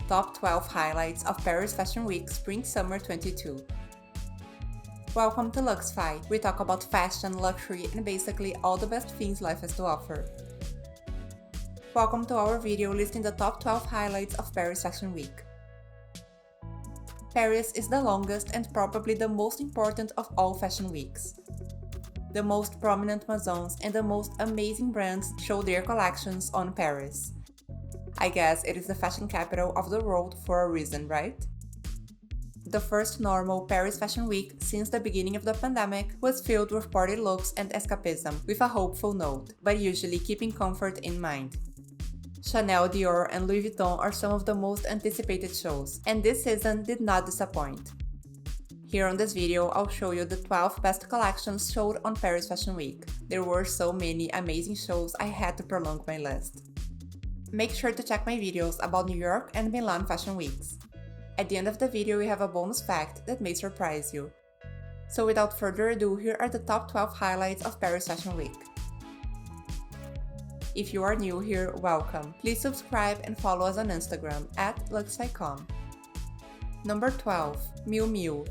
Top 12 Highlights of Paris Fashion Week Spring-Summer 22. Welcome to Luxfy. We talk about fashion, luxury, and basically all the best things life has to offer. Welcome to our video listing the top 12 highlights of Paris Fashion Week. Paris is the longest and probably the most important of all fashion weeks. The most prominent maisons and the most amazing brands show their collections on Paris. I guess it is the fashion capital of the world for a reason, right? The first normal Paris Fashion Week since the beginning of the pandemic was filled with party looks and escapism with a hopeful note, but usually keeping comfort in mind. Chanel, Dior, and Louis Vuitton are some of the most anticipated shows, and this season did not disappoint. Here on this video, I'll show you the 12 best collections showed on Paris Fashion Week. There were so many amazing shows I had to prolong my list. Make sure to check my videos about New York and Milan Fashion Weeks. At the end of the video, we have a bonus fact that may surprise you. So without further ado, here are the top 12 highlights of Paris Fashion Week. If you are new here, welcome. Please subscribe and follow us on Instagram @luxfy.com. Number 12. Miu Miu.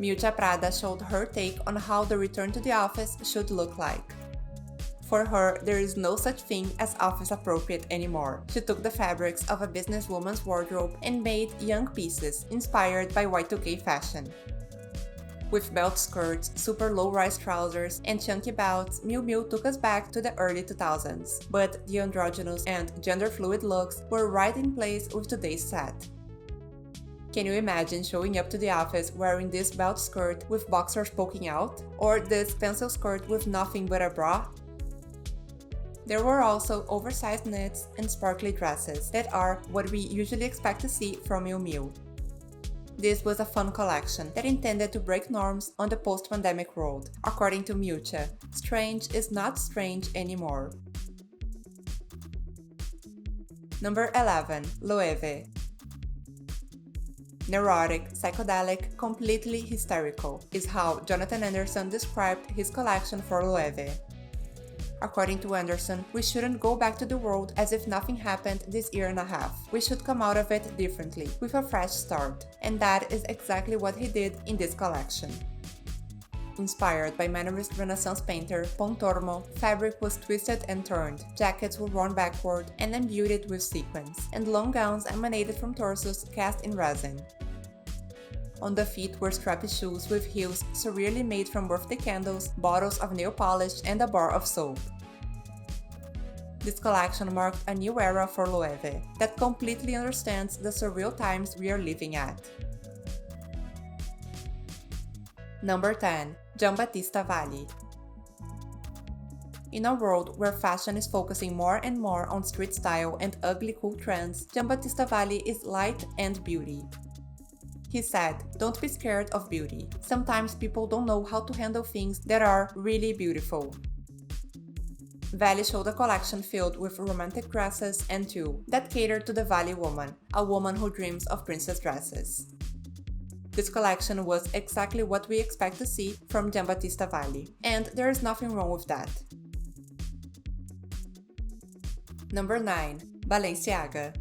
Miuccia Prada showed her take on how the return to the office should look like. For her, there is no such thing as office appropriate anymore. She took the fabrics of a businesswoman's wardrobe and made young pieces inspired by Y2K fashion. With belt skirts, super low-rise trousers, and chunky belts, Miu Miu took us back to the early 2000s, but the androgynous and gender-fluid looks were right in place with today's set. Can you imagine showing up to the office wearing this belt skirt with boxers poking out? Or this pencil skirt with nothing but a bra? There were also oversized knits and sparkly dresses that are what we usually expect to see from Miu Miu. This was a fun collection that intended to break norms on the post-pandemic world. According to Miuccia, strange is not strange anymore. Number 11. Loewe. Neurotic, psychedelic, completely hysterical is how Jonathan Anderson described his collection for Loewe. According to Anderson, we shouldn't go back to the world as if nothing happened this year and a half. We should come out of it differently, with a fresh start. And that is exactly what he did in this collection. Inspired by Mannerist Renaissance painter Pontormo, fabric was twisted and turned, jackets were worn backward and imbued with sequins, and long gowns emanated from torsos cast in resin. On the feet were strappy shoes with heels surreally made from birthday candles, bottles of nail polish, and a bar of soap. This collection marked a new era for Loewe that completely understands the surreal times we are living at. Number 10. Giambattista Valli. In a world where fashion is focusing more and more on street style and ugly cool trends, Giambattista Valli is light and beauty. He said, "Don't be scared of beauty. Sometimes people don't know how to handle things that are really beautiful." Valli showed a collection filled with romantic dresses and tulle that catered to the Valli woman, a woman who dreams of princess dresses. This collection was exactly what we expect to see from Giambattista Valli, and there is nothing wrong with that. Number 9. Balenciaga.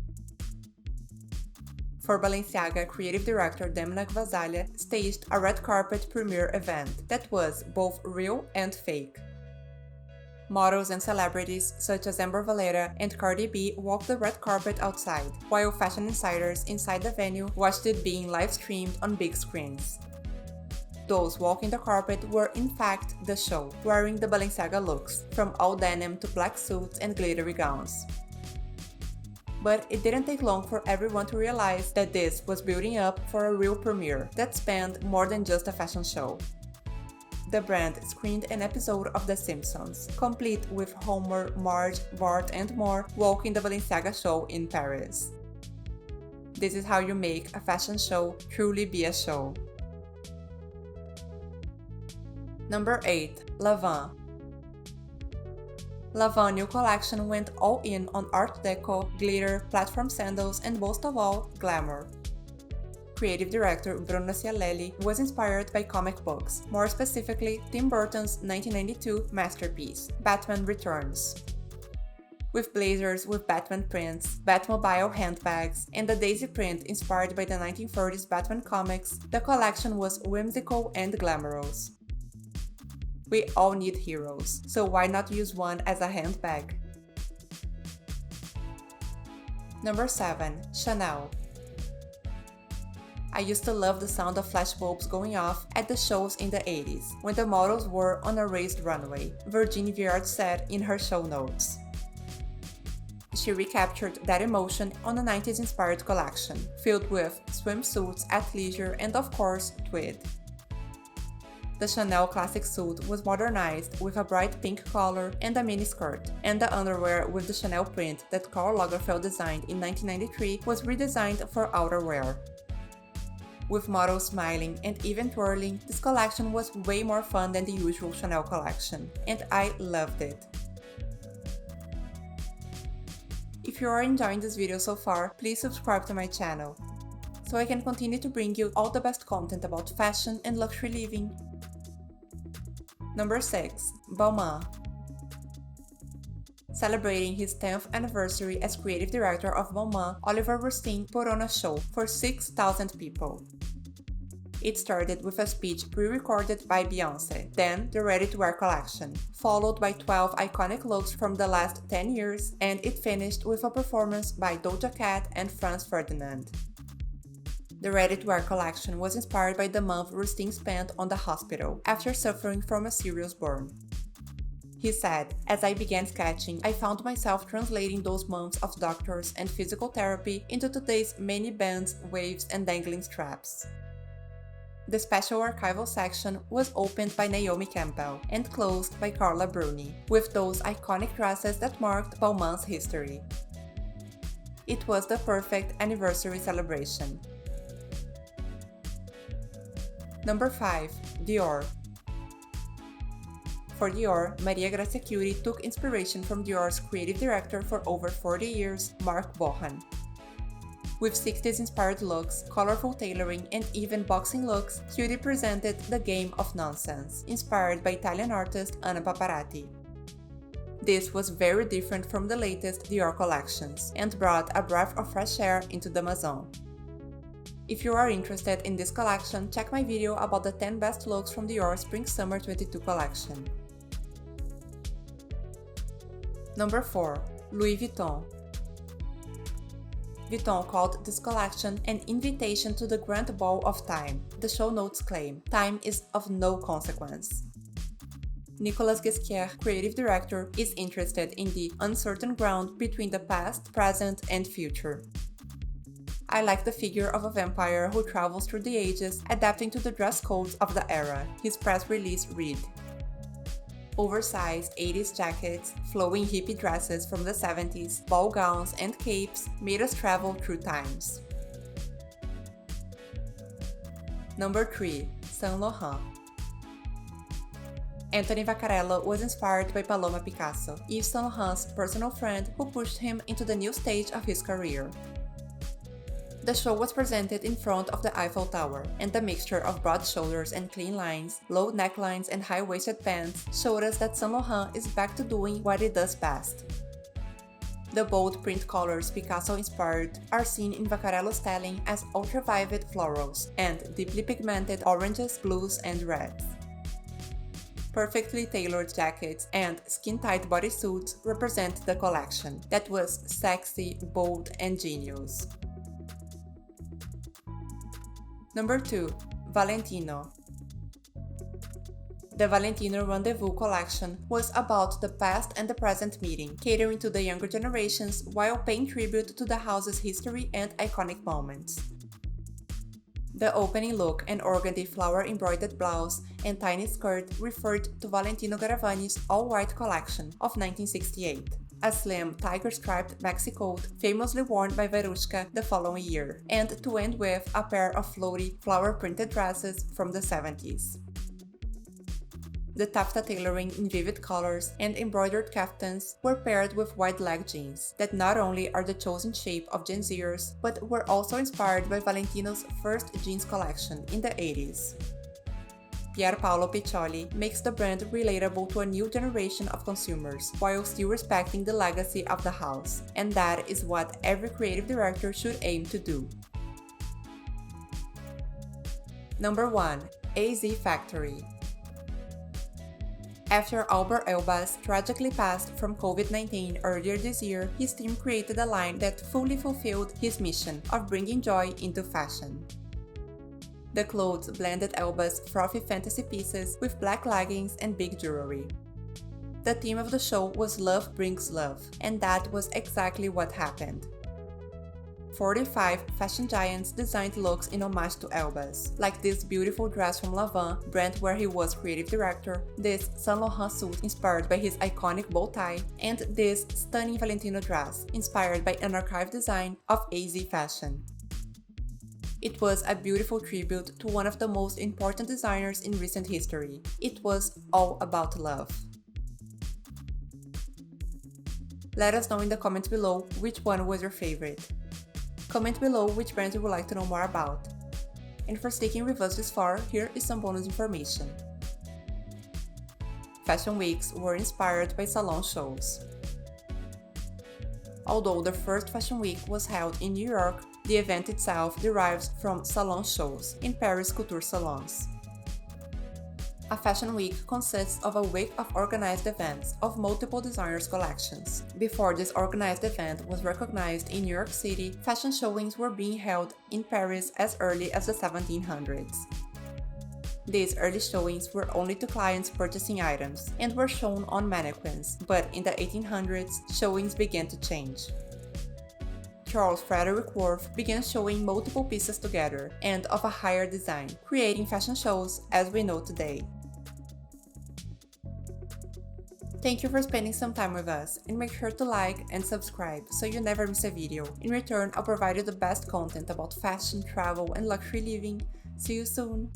For Balenciaga, creative director Demna Gvasalia staged a red carpet premiere event that was both real and fake. Models and celebrities such as Amber Valera and Cardi B walked the red carpet outside, while fashion insiders inside the venue watched it being live-streamed on big screens. Those walking the carpet were in fact the show, wearing the Balenciaga looks, from all denim to black suits and glittery gowns. But it didn't take long for everyone to realize that this was building up for a real premiere that spanned more than just a fashion show. The brand screened an episode of The Simpsons, complete with Homer, Marge, Bart, and more walking the Balenciaga show in Paris. This is how you make a fashion show truly be a show. Number 8. Lanvin. Lanvin new collection went all in on art deco, glitter, platform sandals, and most of all, glamour. Creative director Bruno Cialelli was inspired by comic books, more specifically Tim Burton's 1992 masterpiece, Batman Returns. With blazers with Batman prints, Batmobile handbags, and a daisy print inspired by the 1930s Batman comics, the collection was whimsical and glamorous. We all need heroes, so why not use one as a handbag? Number 7. Chanel. I used to love the sound of flashbulbs going off at the shows in the 80s, when the models were on a raised runway, Virginie Viard said in her show notes. She recaptured that emotion on a 90s-inspired collection, filled with swimsuits, athleisure, and of course, tweed. The Chanel classic suit was modernized with a bright pink collar and a mini skirt, and the underwear with the Chanel print that Karl Lagerfeld designed in 1993 was redesigned for outerwear. With models smiling and even twirling, this collection was way more fun than the usual Chanel collection, and I loved it. If you are enjoying this video so far, please subscribe to my channel, so I can continue to bring you all the best content about fashion and luxury living. Number 6. Balmain. Celebrating his 10th anniversary as creative director of Balmain, Oliver Rousteing put on a show for 6,000 people. It started with a speech pre-recorded by Beyoncé, then the ready-to-wear collection, followed by 12 iconic looks from the last 10 years, and it finished with a performance by Doja Cat and Franz Ferdinand. The ready-to-wear collection was inspired by the month Rousteing spent on the hospital after suffering from a serious burn. He said, "As I began sketching, I found myself translating those months of doctors and physical therapy into today's many bands, waves, and dangling straps." The special archival section was opened by Naomi Campbell and closed by Carla Bruni, with those iconic dresses that marked Balmain's history. It was the perfect anniversary celebration. Number 5. Dior. For Dior, Maria Grazia Chiuri took inspiration from Dior's creative director for over 40 years, Marc Bohan. With 60s-inspired looks, colorful tailoring, and even boxing looks, Chiuri presented the game of nonsense, inspired by Italian artist Anna Paparatti. This was very different from the latest Dior collections, and brought a breath of fresh air into the Maison. If you are interested in this collection, check my video about the 10 best looks from Dior Spring-Summer 22 collection. Number 4. Louis Vuitton. Vuitton called this collection an invitation to the grand ball of time. The show notes claim, "Time is of no consequence." Nicolas Ghesquière, creative director, is interested in the uncertain ground between the past, present, and future. "I like the figure of a vampire who travels through the ages, adapting to the dress codes of the era," his press release read. Oversized 80s jackets, flowing hippie dresses from the 70s, ball gowns, and capes made us travel through times. Number 3. Saint Laurent. Anthony Vaccarello was inspired by Paloma Picasso, Yves Saint Laurent's personal friend who pushed him into the new stage of his career. The show was presented in front of the Eiffel Tower, and the mixture of broad shoulders and clean lines, low necklines and high-waisted pants showed us that Saint Laurent is back to doing what it does best. The bold print colors Picasso inspired are seen in Vaccarello's styling as ultra-vivid florals and deeply pigmented oranges, blues, and reds. Perfectly tailored jackets and skin-tight bodysuits represent the collection that was sexy, bold, and genius. Number 2. Valentino. The Valentino Rendezvous collection was about the past and the present meeting, catering to the younger generations while paying tribute to the house's history and iconic moments. The opening look, an organdy flower-embroidered blouse and tiny skirt, referred to Valentino Garavani's all-white collection of 1968. A slim, tiger-striped maxi coat famously worn by Verushka the following year, and to end with a pair of floaty, flower-printed dresses from the 70s. The taffeta tailoring in vivid colors and embroidered kaftans were paired with wide-leg jeans that not only are the chosen shape of Gen Zers, but were also inspired by Valentino's first jeans collection in the 80s. Pierpaolo Piccioli makes the brand relatable to a new generation of consumers, while still respecting the legacy of the house, and that is what every creative director should aim to do. Number 1. AZ Factory. After Albert Elbaz tragically passed from COVID-19 earlier this year, his team created a line that fully fulfilled his mission of bringing joy into fashion. The clothes blended Elbaz's frothy fantasy pieces with black leggings and big jewelry. The theme of the show was Love Brings Love, and that was exactly what happened. 45 fashion giants designed looks in homage to Elbaz, like this beautiful dress from Lanvin, brand where he was creative director, this Saint Laurent suit inspired by his iconic bow tie, and this stunning Valentino dress inspired by an archive design of AZ Fashion. It was a beautiful tribute to one of the most important designers in recent history. It was all about love. Let us know in the comments below which one was your favorite. Comment below which brands you would like to know more about. And for sticking with us this far, here is some bonus information. Fashion weeks were inspired by salon shows. Although the first fashion week was held in New York, the event itself derives from salon shows in Paris couture salons. A fashion week consists of a week of organized events of multiple designers' collections. Before this organized event was recognized in New York City, fashion showings were being held in Paris as early as the 1700s. These early showings were only to clients purchasing items and were shown on mannequins, but in the 1800s, showings began to change. Charles Frederick Worth began showing multiple pieces together and of a higher design, creating fashion shows as we know today. Thank you for spending some time with us, and make sure to like and subscribe so you never miss a video. In return, I'll provide you the best content about fashion, travel, and luxury living. See you soon!